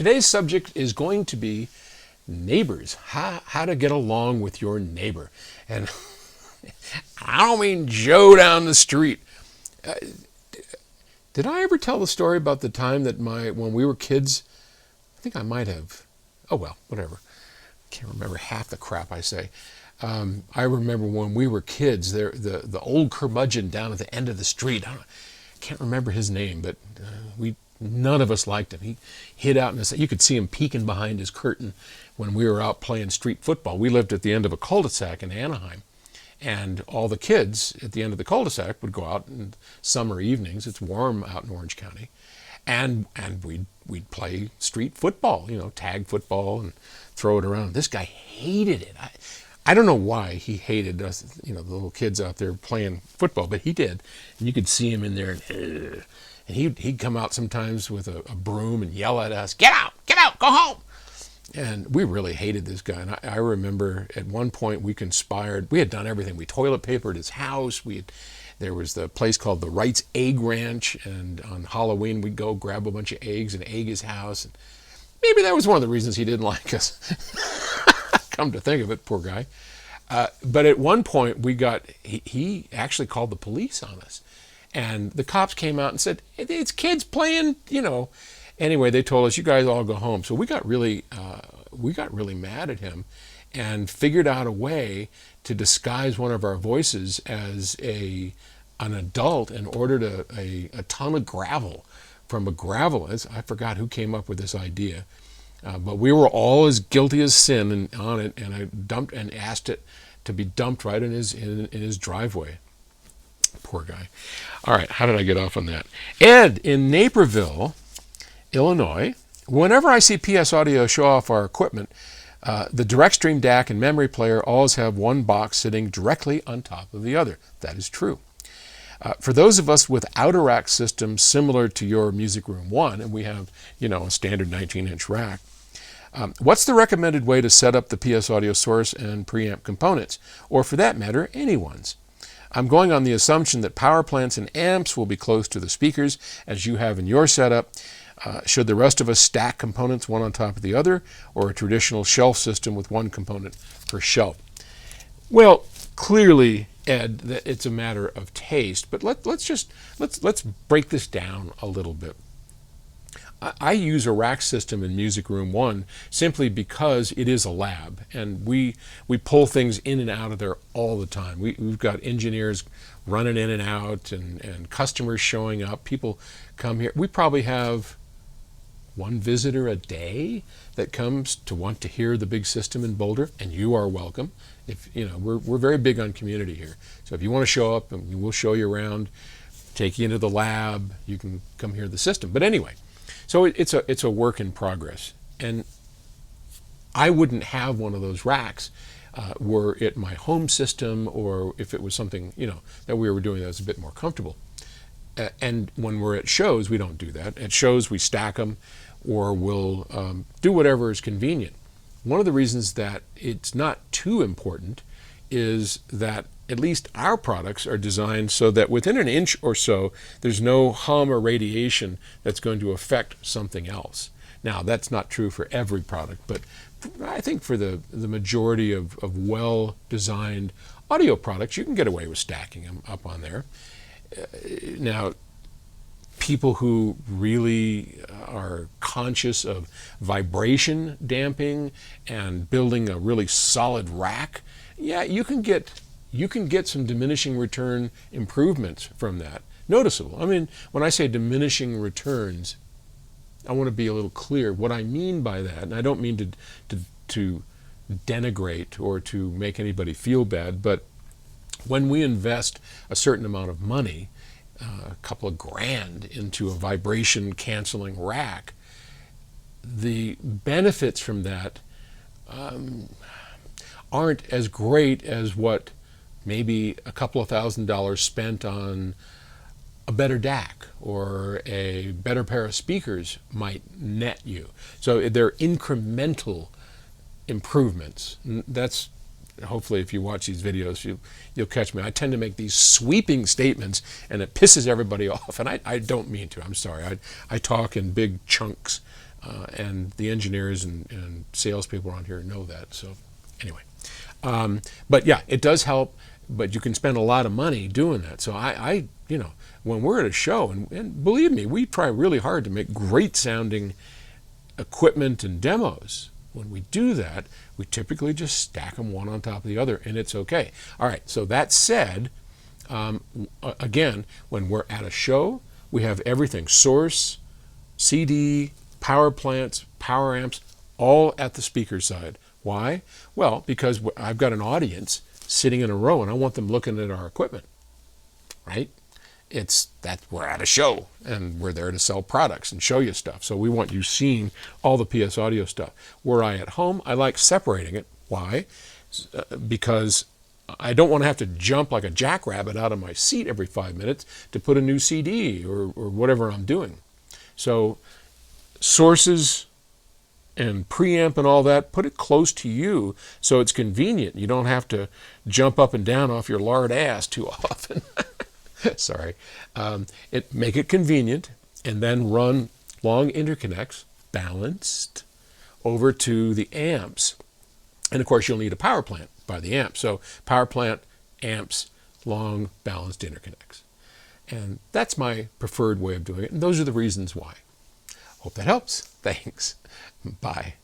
Today's subject is going to be neighbors, how to get along with your neighbor. And I don't mean Joe down the street. Did I ever tell the story about the time that when we were kids? I think I might have. Oh well, whatever. Can't remember half the crap I say. I remember when we were kids, the old curmudgeon down at the end of the street. I can't remember his name, but none of us liked him. He hid out in the, you could see him peeking behind his curtain when we were out playing street football. We lived at the end of a cul-de-sac in Anaheim, and all the kids at the end of the cul-de-sac would go out in summer evenings. It's warm out in Orange County, and we'd play street football, tag football, and throw it around. This guy hated it. I don't know why he hated us, the little kids out there playing football, but he did. And you could see him in there, and he'd come out sometimes with a broom and yell at us, get out, go home. And we really hated this guy. And I remember at one point we conspired. We had done everything. We toilet papered his house. There was the place called the Wright's Egg Ranch, and on Halloween we'd go grab a bunch of eggs and egg his house. And maybe that was one of the reasons he didn't like us. Come to think of it, poor guy. But at one point he actually called the police on us. And the cops came out and said, it's kids playing, Anyway, they told us, you guys all go home. So we got really mad at him and figured out a way to disguise one of our voices as an adult, and ordered a ton of gravel from a gravelist. I forgot who came up with this idea. But we were all as guilty as sin on it, and I dumped and asked it to be dumped right in his driveway. Poor guy. All right, how did I get off on that? Ed in Naperville, Illinois. Whenever I see PS Audio show off our equipment, the DirectStream DAC and memory player always have one box sitting directly on top of the other. That is true. For those of us without a rack system similar to your Music Room 1, and we have, a standard 19-inch rack, what's the recommended way to set up the PS Audio source and preamp components, or for that matter, anyone's? I'm going on the assumption that power plants and amps will be close to the speakers as you have in your setup. Should the rest of us stack components one on top of the other, or a traditional shelf system with one component per shelf? Well, clearly, Ed, that it's a matter of taste, but let's break this down a little bit. I use a rack system in Music Room 1 simply because it is a lab, and we pull things in and out of there all the time. We've got engineers running in and out, and customers showing up. People come here. We probably have one visitor a day that comes to want to hear the big system in Boulder, and you are welcome. If we're very big on community here, so if you want to show up, and we'll show you around, take you into the lab, you can come hear the system. But anyway, so it's a work in progress, and I wouldn't have one of those racks were it my home system, or if it was something that we were doing that was a bit more comfortable. And when we're at shows, we don't do that. At shows, we stack them, or we'll do whatever is convenient. One of the reasons that it's not too important is that at least our products are designed so that within an inch or so, there's no hum or radiation that's going to affect something else. Now, that's not true for every product, but I think for the majority of well-designed audio products, you can get away with stacking them up on there. Now, people who really are conscious of vibration damping and building a really solid rack, yeah, you can get some diminishing return improvements from that. Noticeable. I mean, when I say diminishing returns, I want to be a little clear what I mean by that, and I don't mean to denigrate or to make anybody feel bad, but when we invest a certain amount of money, a couple of grand, into a vibration canceling rack, the benefits from that aren't as great as what maybe a couple of $1,000s spent on a better DAC or a better pair of speakers might net you. So they're incremental improvements. That's hopefully if you watch these videos, you'll catch me. I tend to make these sweeping statements, and it pisses everybody off, and I don't mean to. I'm sorry. I talk in big chunks And the engineers and salespeople around here know that. So anyway, but yeah, it does help. But you can spend a lot of money doing that. So when we're at a show, and believe me, we try really hard to make great sounding equipment and demos. When we do that, we typically just stack them one on top of the other, and it's okay. All right, so that said, again, when we're at a show, we have everything: source, CD, power plants, power amps, all at the speaker side. Why? Well, because I've got an audience sitting in a row, and I want them looking at our equipment, right? It's that we're at a show and we're there to sell products and show you stuff. So we want you seeing all the PS Audio stuff. Were I at home, I like separating it. Why? Because I don't want to have to jump like a jackrabbit out of my seat every 5 minutes to put a new CD or whatever I'm doing. So sources and preamp and all that, put it close to you so it's convenient. You don't have to jump up and down off your lard ass too often. Sorry. Make it convenient, and then run long interconnects, balanced, over to the amps. And of course, you'll need a power plant by the amp. So power plant, amps, long, balanced interconnects. And that's my preferred way of doing it. And those are the reasons why. Hope that helps. Thanks. Bye.